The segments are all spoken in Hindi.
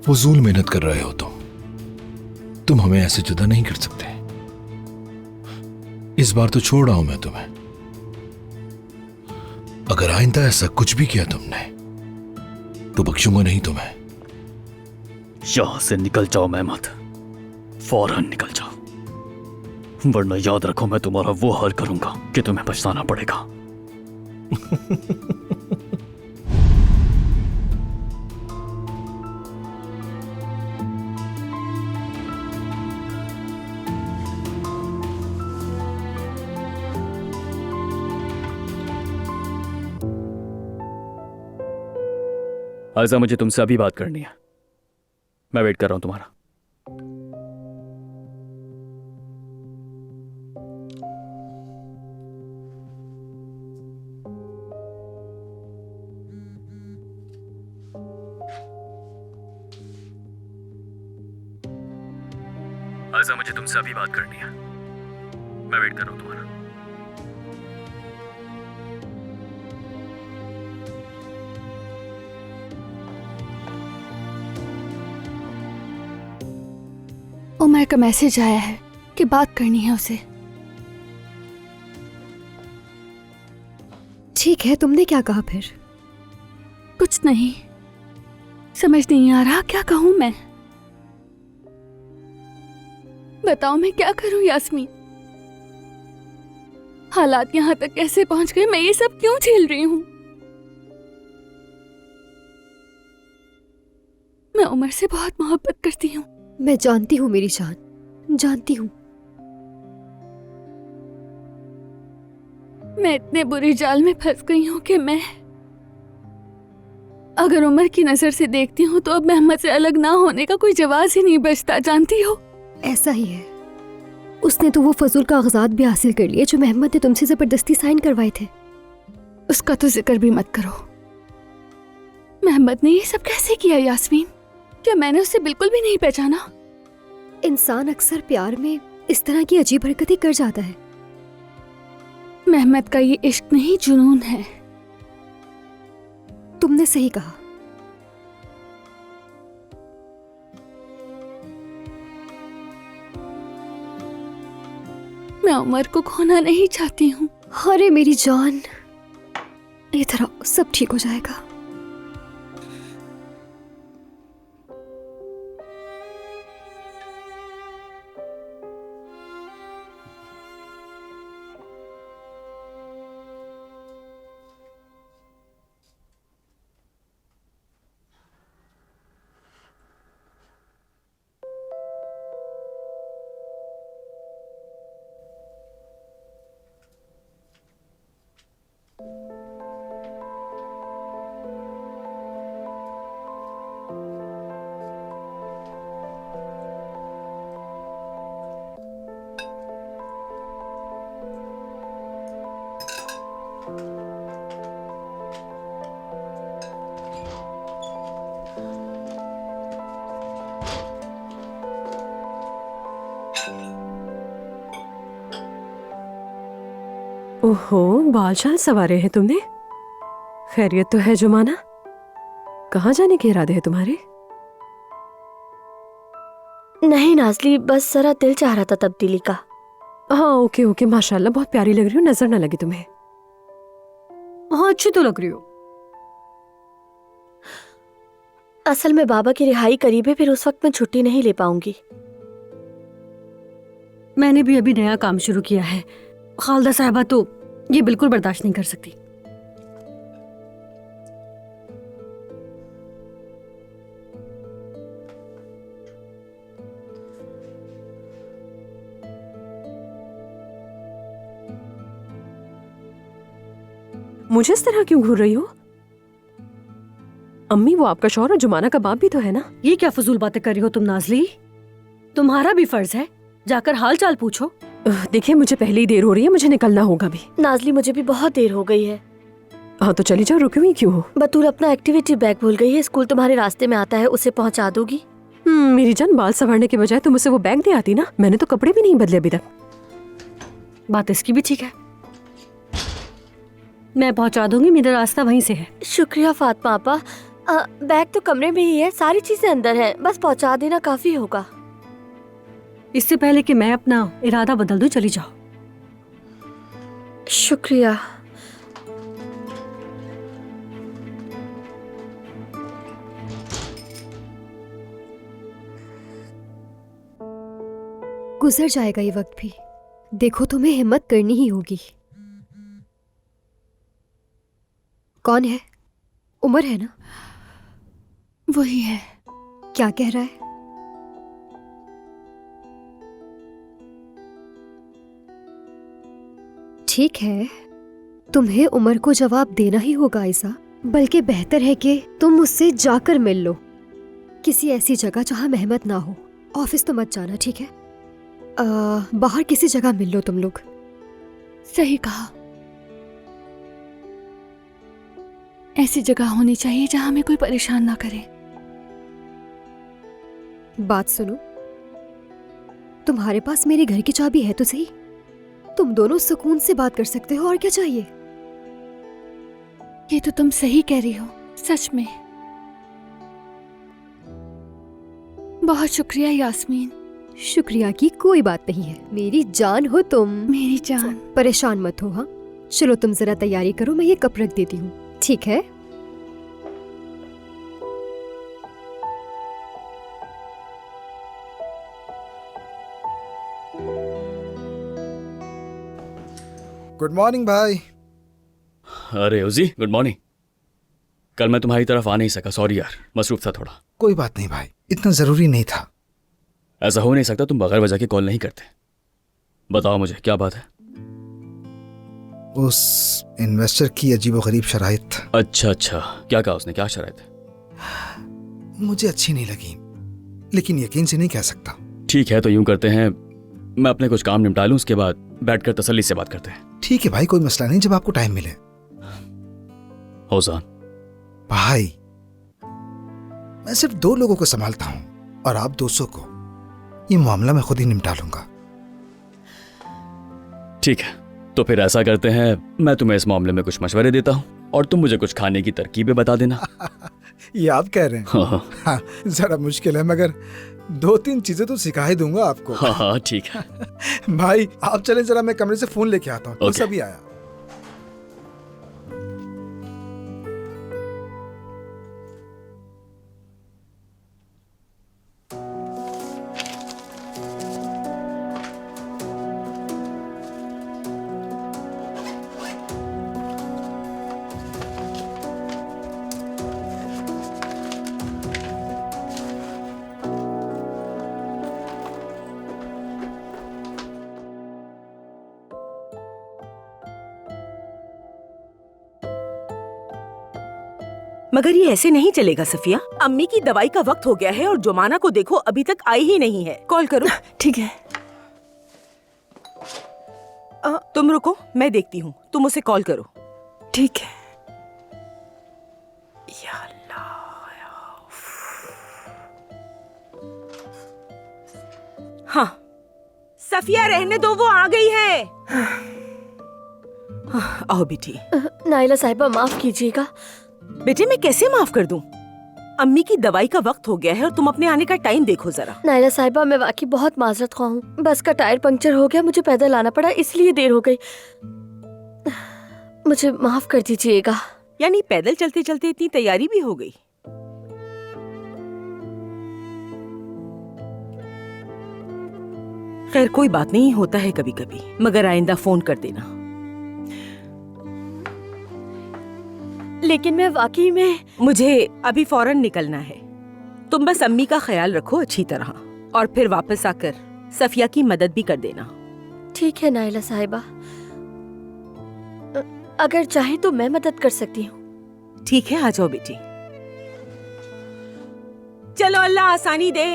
फजूल मेहनत कर रहे हो तुम हमें ऐसे जुदा नहीं कर सकते। इस बार तो छोड़ रहा हूं मैं तुम्हें। अगर आइंदा ऐसा कुछ भी किया तुमने तो बख्शूंगा नहीं तुम्हें। यहां से निकल जाओ मेहमद, फौरन निकल जाओ, वरना याद रखो मैं तुम्हारा वो हाल करूंगा कि तुम्हें पछताना पड़ेगा। आयजा, मुझे तुमसे अभी बात करनी है। मैं वेट कर रहा हूं तुम्हारा। आयजा, मुझे तुमसे अभी बात करनी है। मैं वेट कर रहा हूं तुम्हारा। उमर का मैसेज आया है कि बात करनी है उसे। ठीक है, तुमने क्या कहा फिर? कुछ नहीं, समझ नहीं आ रहा क्या कहूं मैं। बताओ मैं क्या करूं यास्मीन? हालात यहां तक कैसे पहुंच गए? मैं ये सब क्यों झेल रही हूं? मैं उमर से बहुत मोहब्बत करती हूं। मैं जानती हूँ मेरी जान, जानती हूँ। मैं इतने बुरे जाल में फंस गई हूँ कि मैं अगर उमर की नजर से देखती हूँ तो अब मेहमद से अलग ना होने का कोई जवाब ही नहीं बचता, जानती हो? ऐसा ही है। उसने तो वो फजूल कागजात भी हासिल कर लिए जो मेहमद ने तुमसे जबरदस्ती साइन करवाए थे। उसका तो जिक्र भी मत करो। मेहमद ने ये सब कैसे किया यास्मीन? क्या मैंने उसे बिल्कुल भी नहीं पहचाना? इंसान अक्सर प्यार में इस तरह की अजीब हरकतें कर जाता है। मेहमद का ये इश्क नहीं, जुनून है। तुमने सही कहा। मैं उमर को खोना नहीं चाहती हूँ। अरे मेरी जान, इधर आओ, सब ठीक हो जाएगा। ओहो, बाल शाल संवारे हैं तुमने। खैरियत तो है जुमाना? कहाँ जाने के इरादे हैं तुम्हारे? नहीं नाज़ली, बस जरा दिल चाह रहा था तब्दीली का। हाँ ओके ओके, माशाल्लाह बहुत प्यारी लग रही हो, नजर ना लगे तुम्हें। हाँ अच्छी तो लग रही हो। असल में बाबा की रिहाई करीब है, फिर उस वक्त मैं छुट्टी नहीं ले पाऊंगी। मैंने भी अभी नया काम शुरू किया है। खालदा साहबा तो ये बिल्कुल बर्दाश्त नहीं कर सकती। मुझे इस तरह क्यों घूर रही हो? अम्मी, वो आपका शौहर और जुमाना का बाप भी तो है ना। ये क्या फजूल बातें कर रही हो तुम नाज़ली? तुम्हारा भी फर्ज है जाकर हाल चाल पूछो। देखिए, मुझे पहले ही देर हो रही है, मुझे निकलना होगा भी। नाज़ली, मुझे भी बहुत देर हो गई है। हाँ तो चली जाओ, रुकी हुई क्यों हो? बतूल अपना एक्टिविटी बैग भूल गई है, स्कूल तुम्हारे रास्ते में आता है, उसे पहुंचा दोगी? मेरी जान, बाल संवारने के बजाय तुम उसे वो बैग दे आती ना। मैंने तो कपड़े भी नहीं बदले अभी तक। बात इसकी भी ठीक है, मैं पहुंचा दूंगी, मेरा रास्ता वहीं से है। शुक्रिया फातिमा आपा, बैग तो कमरे में ही है, सारी चीजें अंदर हैं, बस पहुंचा देना काफी होगा। इससे पहले कि मैं अपना इरादा बदल दूं, चली जाओ। शुक्रिया। गुजर जाएगा ये वक्त भी, देखो तुम्हें हिम्मत करनी ही होगी। कौन है? उमर है ना? वही है। क्या कह रहा है? ठीक है, तुम्हें उमर को जवाब देना ही होगा आयशा। बल्कि बेहतर है कि तुम उससे जाकर मिल लो, किसी ऐसी जगह जहां मेहमत ना हो। ऑफिस तो मत जाना, ठीक है? बाहर किसी जगह मिल लो तुम लोग। सही कहा, ऐसी जगह होनी चाहिए जहां हमें कोई परेशान ना करे। बात सुनो, तुम्हारे पास मेरे घर की चाबी है तो सही, तुम दोनों सुकून से बात कर सकते हो, और क्या चाहिए? ये तो तुम सही कह रही हो, सच में। बहुत शुक्रिया यास्मीन। शुक्रिया की कोई बात नहीं है, मेरी जान हो तुम। मेरी जान। परेशान मत हो। हाँ चलो, तुम जरा तैयारी करो, मैं ये कप रख देती हूँ, ठीक है? गुड मॉर्निंग भाई। अरे उजी, गुड मॉर्निंग। कल मैं तुम्हारी तरफ आ नहीं सका, सॉरी यार, मसरूफ था थोड़ा। कोई बात नहीं भाई, इतना जरूरी नहीं था। ऐसा हो नहीं सकता, तुम बगैर वजह के कॉल नहीं करते। बताओ मुझे क्या बात है? उस इन्वेस्टर की अजीबोगरीब शराइत अच्छा, क्या कहा उसने? क्या शराइत है? मुझे अच्छी नहीं लगी, लेकिन यकीन से नहीं कह सकता। ठीक है, तो यूं करते हैं, मैं अपने कुछ काम निपटा लूं, उसके बाद बैठकर तसल्ली से बात करते हैं। ठीक है भाई, कोई मसला नहीं, जब आपको टाइम मिले। होसान भाई, मैं सिर्फ 2 लोगों को संभालता हूं और आप 200 को। ये मामला मैं खुद ही निपटा लूंगा। ठीक है, तो फिर ऐसा करते हैं, मैं तुम्हें इस मामले में कुछ मशवरे देता हूँ और तुम मुझे कुछ खाने की तरकीबें बता देना। ये आप कह रहे हैं? हाँ, जरा मुश्किल है, मगर 2-3 चीजें तो सिखा ही दूंगा आपको। हाँ ठीक है। भाई आप चलें, जरा मैं कमरे से फोन लेके आता हूँ। Okay. अभी आया। मगर ये ऐसे नहीं चलेगा सफिया। अम्मी की दवाई का वक्त हो गया है और जुमाना को देखो अभी तक आई ही नहीं है। कॉल करो। ठीक है। तुम रुको, मैं देखती हूँ, तुम उसे कॉल करो। ठीक है। या अल्लाह। हाँ सफिया, रहने दो, वो आ गई है। आओ बेटी। नाइला साहिबा, माफ कीजिएगा। बेटे, मैं कैसे माफ कर दूं? अम्मी की दवाई का वक्त हो गया है और तुम अपने आने का टाइम देखो जरा। नाइला साहिबा, मैं वाकई बहुत माजरत ख्वाह हूँ। बस का टायर पंक्चर हो गया, मुझे पैदल आना पड़ा, इसलिए देर हो गई। मुझे माफ कर दीजिएगा। यानी पैदल चलते चलते इतनी तैयारी भी हो गई? खैर कोई बात नहीं, होता है कभी कभी, मगर आइंदा फोन कर देना। लेकिन मैं वाकई में, मुझे अभी फौरन निकलना है। तुम बस अम्मी का ख्याल रखो अच्छी तरह, और फिर वापस आकर सफिया की मदद भी कर देना। ठीक है नाइला साहिबा, अगर चाहे तो मैं मदद कर सकती हूँ। ठीक है, आ जाओ बेटी। चलो, अल्लाह आसानी दे।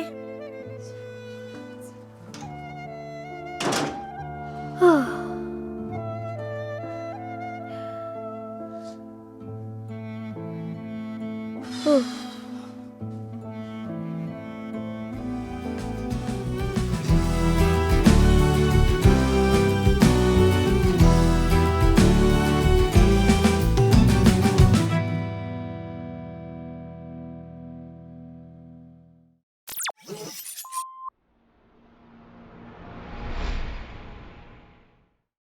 है